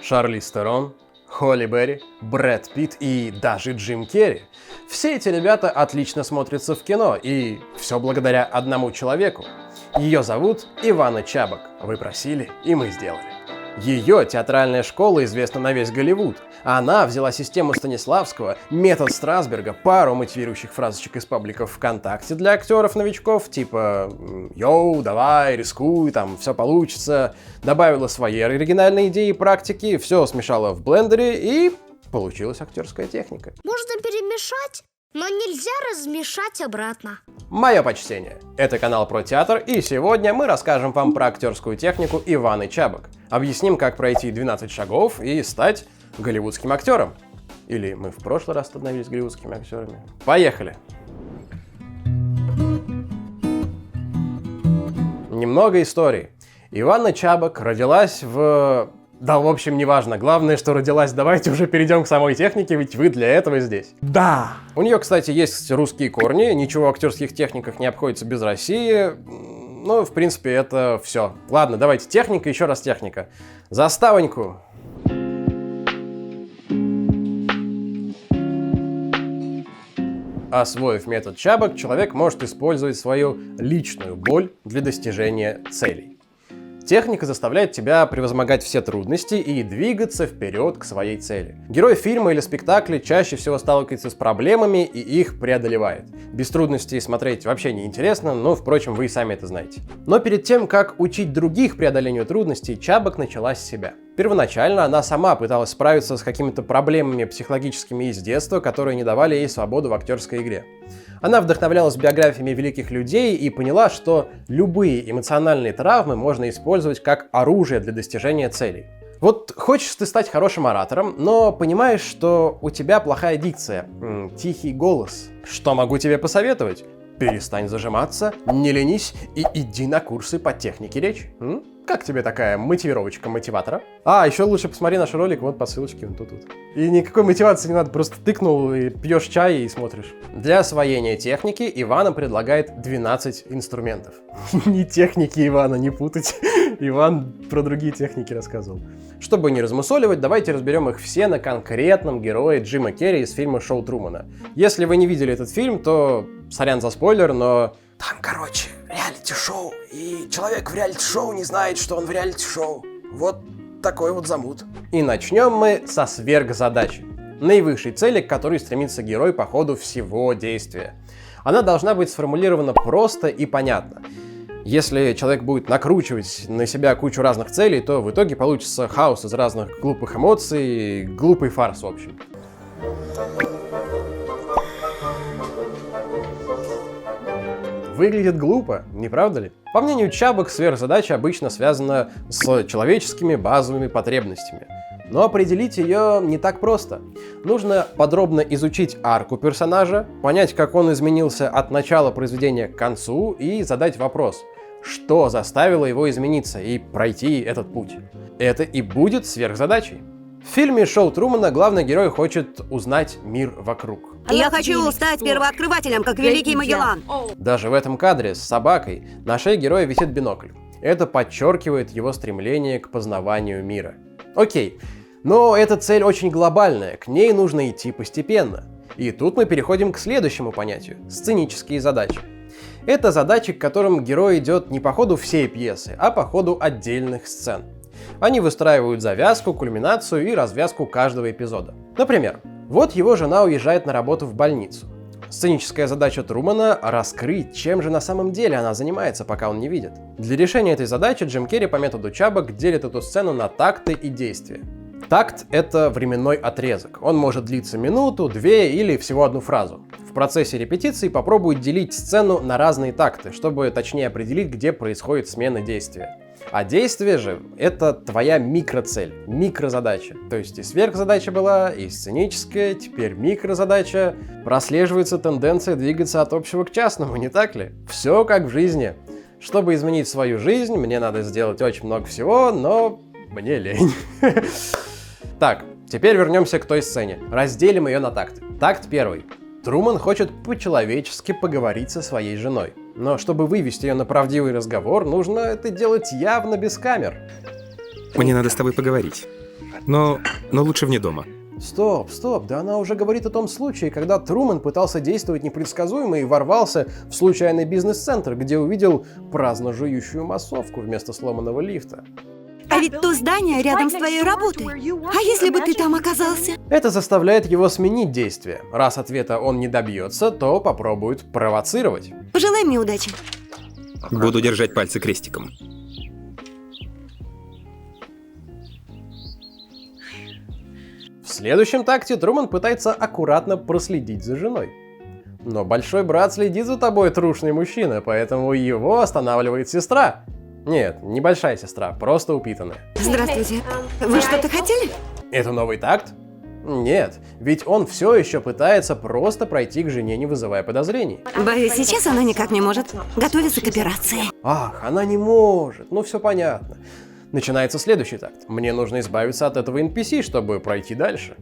Шарлиз Терон, Холли Берри, Брэд Питт и даже Джим Керри. Все эти ребята отлично смотрятся в кино, и все благодаря одному человеку. Ее зовут Ивана Чабок. Вы просили, и мы сделали. Ее театральная школа известна на весь Голливуд. Она взяла систему Станиславского, метод Страсберга, пару мотивирующих фразочек из пабликов ВКонтакте для актеров-новичков, типа «Йоу, давай, рискуй, там все получится», добавила свои оригинальные идеи и практики, все смешала в блендере, и получилась актерская техника. Можно перемешать, но нельзя размешать обратно. Мое почтение. Это канал про театр, и сегодня мы расскажем вам про актерскую технику Иваны Чабок. Объясним, как пройти 12 шагов и стать голливудским актером. Или мы в прошлый раз становились голливудскими актерами. Поехали! Немного истории. Ивана Чабок родилась в... Да, в общем, неважно. Главное, что родилась. Давайте уже перейдем к самой технике, ведь вы для этого здесь. Да! У нее, кстати, есть русские корни, ничего в актерских техниках не обходится без России. Ну, в принципе, это все. Ладно, давайте техника, еще раз техника. Заставоньку. Освоив метод Чабок, человек может использовать свою личную боль для достижения целей. Техника заставляет тебя превозмогать все трудности и двигаться вперед к своей цели. Герой фильма или спектакля чаще всего сталкивается с проблемами и их преодолевает. Без трудностей смотреть вообще не интересно, но, впрочем, вы и сами это знаете. Но перед тем, как учить других преодолению трудностей, Чабок начала с себя. Первоначально она сама пыталась справиться с какими-то проблемами психологическими из детства, которые не давали ей свободу в актерской игре. Она вдохновлялась биографиями великих людей и поняла, что любые эмоциональные травмы можно использовать как оружие для достижения целей. Вот хочешь ты стать хорошим оратором, но понимаешь, что у тебя плохая дикция, тихий голос. Что могу тебе посоветовать? Перестань зажиматься, не ленись и иди на курсы по технике речи. Как тебе такая мотивировочка мотиватора? А, еще лучше посмотри наш ролик, вот по ссылочке, вон тут. И никакой мотивации не надо, просто тыкнул и пьешь чай и смотришь. Для освоения техники Ивана предлагает 12 инструментов. Не техники Ивана, не путать. Иван про другие техники рассказывал. Чтобы не размусоливать, давайте разберем их все на конкретном герое Джима Керри из фильма «Шоу Трумана». Если вы не видели этот фильм, то сорян за спойлер, но... Там, короче, реалити-шоу, и человек в реалити-шоу не знает, что он в реалити-шоу. Вот такой вот замут. И начнем мы со сверхзадачи. Наивысшей цели, к которой стремится герой по ходу всего действия. Она должна быть сформулирована просто и понятно. Если человек будет накручивать на себя кучу разных целей, то в итоге получится хаос из разных глупых эмоций, глупый фарс в общем. Выглядит глупо, не правда ли? По мнению Чабок, сверхзадача обычно связана с человеческими базовыми потребностями. Но определить ее не так просто. Нужно подробно изучить арку персонажа, понять, как он изменился от начала произведения к концу и задать вопрос, что заставило его измениться и пройти этот путь. Это и будет сверхзадачей. В фильме «Шоу Трумана» главный герой хочет узнать мир вокруг. Я хочу стать первооткрывателем, как Великий Магеллан. Даже в этом кадре с собакой на шее героя висит бинокль. Это подчеркивает его стремление к познаванию мира. Окей, но эта цель очень глобальная, к ней нужно идти постепенно. И тут мы переходим к следующему понятию – сценические задачи. Это задачи, к которым герой идет не по ходу всей пьесы, а по ходу отдельных сцен. Они выстраивают завязку, кульминацию и развязку каждого эпизода. Например, вот его жена уезжает на работу в больницу. Сценическая задача Трумана – раскрыть, чем же на самом деле она занимается, пока он не видит. Для решения этой задачи Джим Керри по методу Чабок делит эту сцену на такты и действия. Такт – это временной отрезок. Он может длиться минуту, две или всего одну фразу. В процессе репетиции попробуй делить сцену на разные такты, чтобы точнее определить, где происходит смена действия. А действие же – это твоя микроцель, микрозадача. То есть и сверхзадача была, и сценическая, теперь микрозадача. Прослеживается тенденция двигаться от общего к частному, не так ли? Все как в жизни. Чтобы изменить свою жизнь, мне надо сделать очень много всего, но мне лень. Так, теперь вернемся к той сцене. Разделим ее на такты. Такт первый. Труман хочет по-человечески поговорить со своей женой. Но чтобы вывести ее на правдивый разговор, нужно это делать явно без камер. Мне надо с тобой поговорить. Но лучше вне дома. Стоп, да она уже говорит о том случае, когда Трумэн пытался действовать непредсказуемо и ворвался в случайный бизнес-центр, где увидел праздно жующую массовку вместо сломанного лифта. А ведь то здание рядом с твоей работой. А если бы ты там оказался? Это заставляет его сменить действие. Раз ответа он не добьется, то попробует провоцировать. Пожелай мне удачи. Буду держать пальцы крестиком. В следующем такте Трумэн пытается аккуратно проследить за женой. Но большой брат следит за тобой, трушный мужчина, поэтому его останавливает сестра. Нет, небольшая сестра, просто упитанная. Здравствуйте. Вы что-то хотели? Это новый такт? Нет, ведь он все еще пытается просто пройти к жене, не вызывая подозрений. Боюсь, сейчас она никак не может. Готовится к операции. Ах, она не может, ну все понятно. Начинается следующий такт. Мне нужно избавиться от этого NPC, чтобы пройти дальше.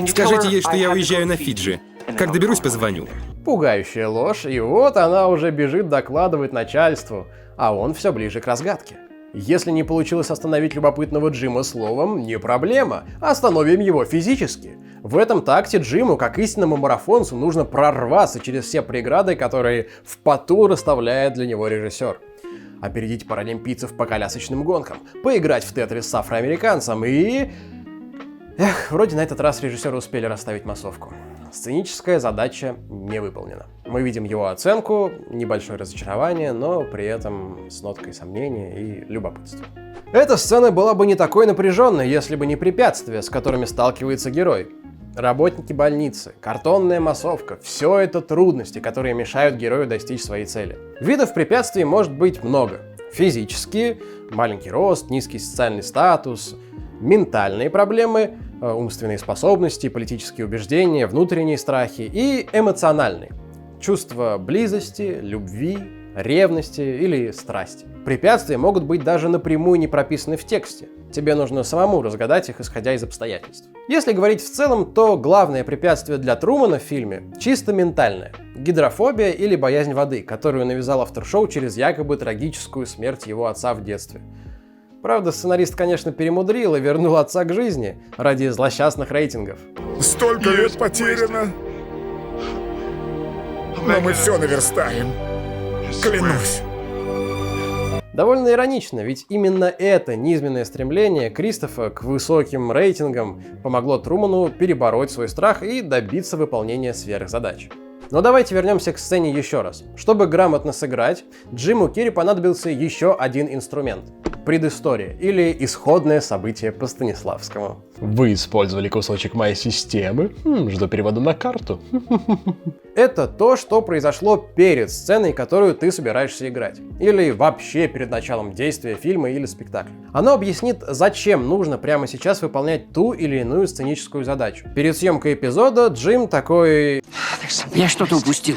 Скажите ей, что я уезжаю на Фиджи. Как доберусь, позвоню. Пугающая ложь, и вот она уже бежит докладывать начальству, а он все ближе к разгадке. Если не получилось остановить любопытного Джима словом, не проблема, остановим его физически. В этом такте Джиму, как истинному марафонцу, нужно прорваться через все преграды, которые в поту расставляет для него режиссер. Опередить паралимпийцев по колясочным гонкам, поиграть в тетрис с афроамериканцем и... вроде на этот раз режиссеры успели расставить массовку. Сценическая задача не выполнена. Мы видим его оценку, небольшое разочарование, но при этом с ноткой сомнения и любопытства. Эта сцена была бы не такой напряженной, если бы не препятствия, с которыми сталкивается герой. Работники больницы, картонная массовка – все это трудности, которые мешают герою достичь своей цели. Видов препятствий может быть много. Физические – маленький рост, низкий социальный статус, ментальные проблемы, умственные способности, политические убеждения, внутренние страхи и эмоциональные – чувство близости, любви, ревности или страсти. Препятствия могут быть даже напрямую не прописаны в тексте. Тебе нужно самому разгадать их, исходя из обстоятельств. Если говорить в целом, то главное препятствие для Трумэна в фильме чисто ментальное – гидрофобия или боязнь воды, которую навязал автор шоу через якобы трагическую смерть его отца в детстве. Правда, сценарист, конечно, перемудрил и вернул отца к жизни ради злосчастных рейтингов. Столько лет потеряно. Но мы все наверстаем. Клянусь. Довольно иронично, ведь именно это низменное стремление Кристофа к высоким рейтингам помогло Трумэну перебороть свой страх и добиться выполнения сверхзадач. Но давайте вернемся к сцене еще раз. Чтобы грамотно сыграть, Джиму Керри понадобился еще один инструмент – предыстория или исходное событие по Станиславскому. Вы использовали кусочек моей системы? Жду перевода на карту. Это то, что произошло перед сценой, которую ты собираешься играть. Или вообще перед началом действия фильма или спектакля. Оно объяснит, зачем нужно прямо сейчас выполнять ту или иную сценическую задачу. Перед съемкой эпизода Джим такой... Я что-то упустил.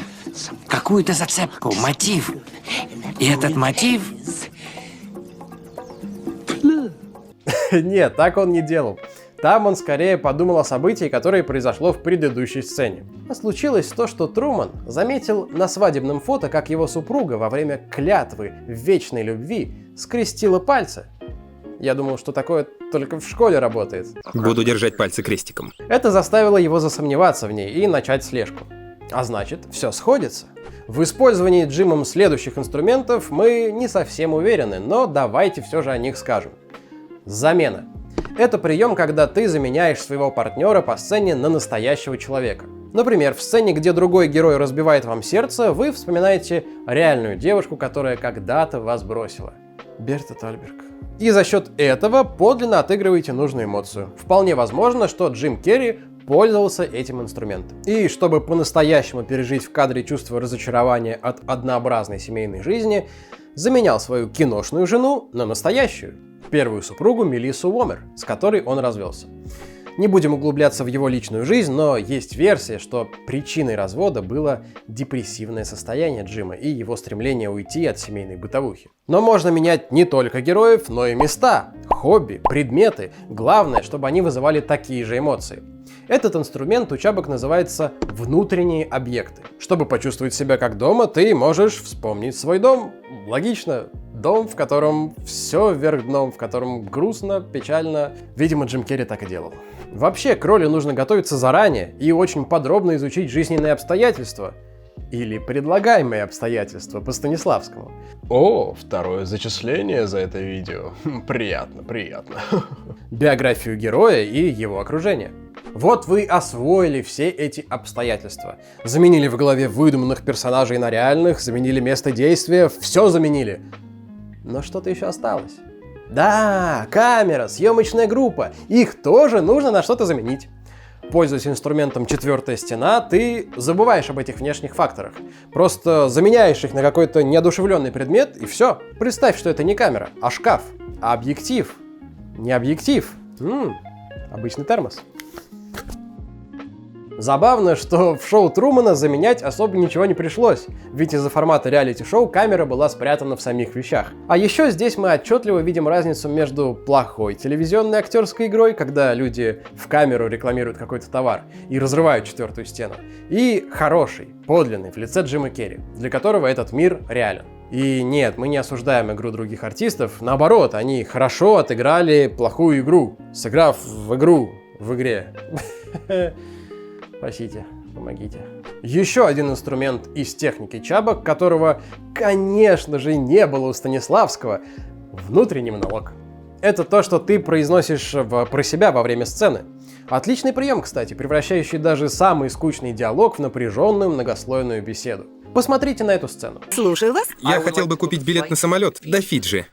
Какую-то зацепку, мотив. И этот мотив... Нет, так он не делал. Там он скорее подумал о событии, которое произошло в предыдущей сцене. А случилось то, что Трумэн заметил на свадебном фото, как его супруга во время клятвы в вечной любви скрестила пальцы. Я думал, что такое только в школе работает. Буду держать пальцы крестиком. Это заставило его засомневаться в ней и начать слежку. А значит, все сходится. В использовании Джимом следующих инструментов мы не совсем уверены, но давайте все же о них скажем. Замена. Это прием, когда ты заменяешь своего партнера по сцене на настоящего человека. Например, в сцене, где другой герой разбивает вам сердце, вы вспоминаете реальную девушку, которая когда-то вас бросила. Берта Тальберг. И за счет этого подлинно отыгрываете нужную эмоцию. Вполне возможно, что Джим Керри пользовался этим инструментом. И чтобы по-настоящему пережить в кадре чувство разочарования от однообразной семейной жизни, заменял свою киношную жену на настоящую. Первую супругу Мелиссу Уомер, с которой он развелся. Не будем углубляться в его личную жизнь, но есть версия, что причиной развода было депрессивное состояние Джима и его стремление уйти от семейной бытовухи. Но можно менять не только героев, но и места, хобби, предметы. Главное, чтобы они вызывали такие же эмоции. Этот инструмент у чабок называется «внутренние объекты». Чтобы почувствовать себя как дома, ты можешь вспомнить свой дом. Логично? дом, в котором все вверх дном, в котором грустно, печально. Видимо, Джим Керри так и делал. Вообще, к роли нужно готовиться заранее и очень подробно изучить жизненные обстоятельства. Или предлагаемые обстоятельства по Станиславскому. О, второе зачисление за это видео. Приятно, приятно. Биографию героя и его окружения. Вот вы освоили все эти обстоятельства. Заменили в голове выдуманных персонажей на реальных, заменили место действия, все заменили. Но что-то еще осталось. Да, камера, съемочная группа. Их тоже нужно на что-то заменить. Пользуясь инструментом «Четвертая стена», ты забываешь об этих внешних факторах. Просто заменяешь их на какой-то неодушевленный предмет, и все. Представь, что это не камера, а шкаф. А объектив. Не объектив. Обычный термос. Забавно, что в шоу Трумана заменять особо ничего не пришлось, ведь из-за формата реалити-шоу камера была спрятана в самих вещах. А еще здесь мы отчетливо видим разницу между плохой телевизионной актерской игрой, когда люди в камеру рекламируют какой-то товар и разрывают четвертую стену, и хорошей, подлинной, в лице Джима Керри, для которого этот мир реален. И нет, мы не осуждаем игру других артистов, наоборот, они хорошо отыграли плохую игру, сыграв в игру в игре. Простите, помогите. Еще один инструмент из техники Чабок, которого, конечно же, не было у Станиславского — внутренний монолог. Это то, что ты произносишь про себя во время сцены. Отличный прием, кстати, превращающий даже самый скучный диалог в напряженную многослойную беседу. Посмотрите на эту сцену. Слушаю вас. Я хотел бы купить билет на самолет до Фиджи.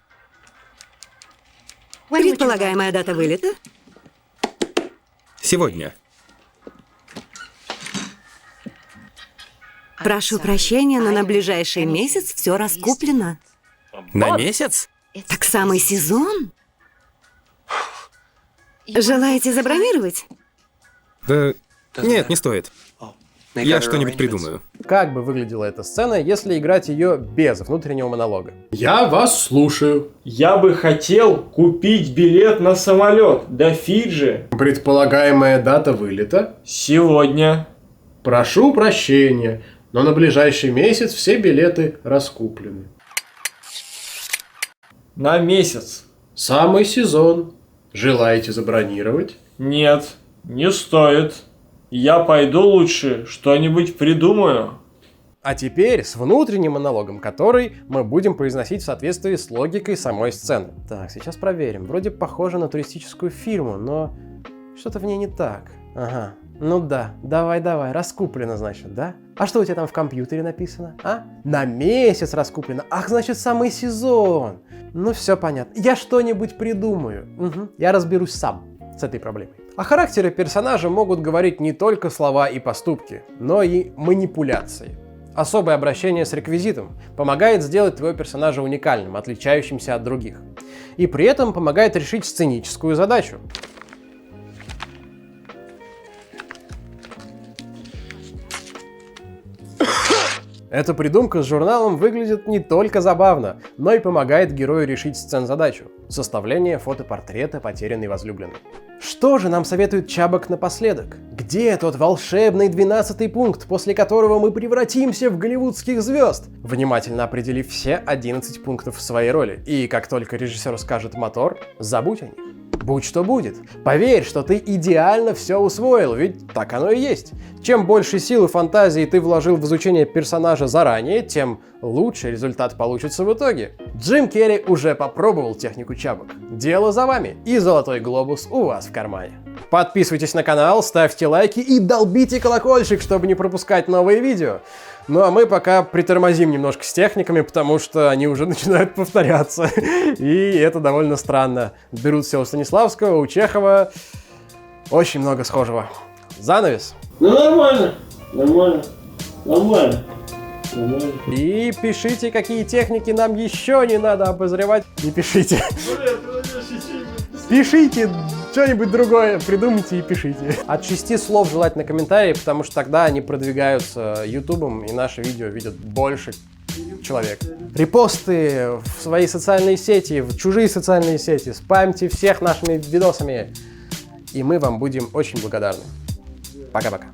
Предполагаемая дата вылета? Сегодня. Прошу прощения, но на ближайший месяц все раскуплено. На месяц? Так самый сезон? Желаете забронировать? Да... Нет, не стоит. Я что-нибудь придумаю. Как бы выглядела эта сцена, если играть ее без внутреннего монолога? Я вас слушаю. Я бы хотел купить билет на самолет до Фиджи. Предполагаемая дата вылета? Сегодня. Прошу прощения, но на ближайший месяц все билеты раскуплены. На месяц. Самый сезон. Желаете забронировать? Нет, не стоит. Я пойду лучше что-нибудь придумаю. А теперь с внутренним монологом, который мы будем произносить в соответствии с логикой самой сцены. Так, сейчас проверим. Вроде похоже на туристическую фирму, но что-то в ней не так. Ага. Ну да, давай, раскуплено, значит, да? А что у тебя там в компьютере написано, а? На месяц раскуплено. Ах, значит, самый сезон. Ну все понятно. Я что-нибудь придумаю. Я разберусь сам с этой проблемой. А характеры персонажа могут говорить не только слова и поступки, но и манипуляции. Особое обращение с реквизитом помогает сделать твоего персонажа уникальным, отличающимся от других. И при этом помогает решить сценическую задачу. Эта придумка с журналом выглядит не только забавно, но и помогает герою решить сцен-задачу – составление фотопортрета потерянной возлюбленной. Что же нам советует Чабок напоследок? Где тот волшебный 12-й пункт, после которого мы превратимся в голливудских звезд? Внимательно определив все 11 пунктов в своей роли, и как только режиссер скажет «мотор», забудь о них. Будь что будет. Поверь, что ты идеально все усвоил, ведь так оно и есть. Чем больше сил и фантазии ты вложил в изучение персонажа заранее, тем лучший результат получится в итоге. Джим Керри уже попробовал технику Чабок. Дело за вами, и золотой глобус у вас в кармане. Подписывайтесь на канал, ставьте лайки и долбите колокольчик, чтобы не пропускать новые видео. Ну а мы пока притормозим немножко с техниками, потому что они уже начинают повторяться. И это довольно странно. Берут все у Станиславского, у Чехова. Очень много схожего. Занавес. Ну нормально. И пишите, какие техники нам еще не надо обозревать. Не пишите. Пишите что-нибудь другое, придумайте и пишите. От 6 слов желательно комментарии, потому что тогда они продвигаются ютубом, и наши видео видят больше человек. Репосты в свои социальные сети, в чужие социальные сети, спамьте всех нашими видосами, и мы вам будем очень благодарны. Пока-пока.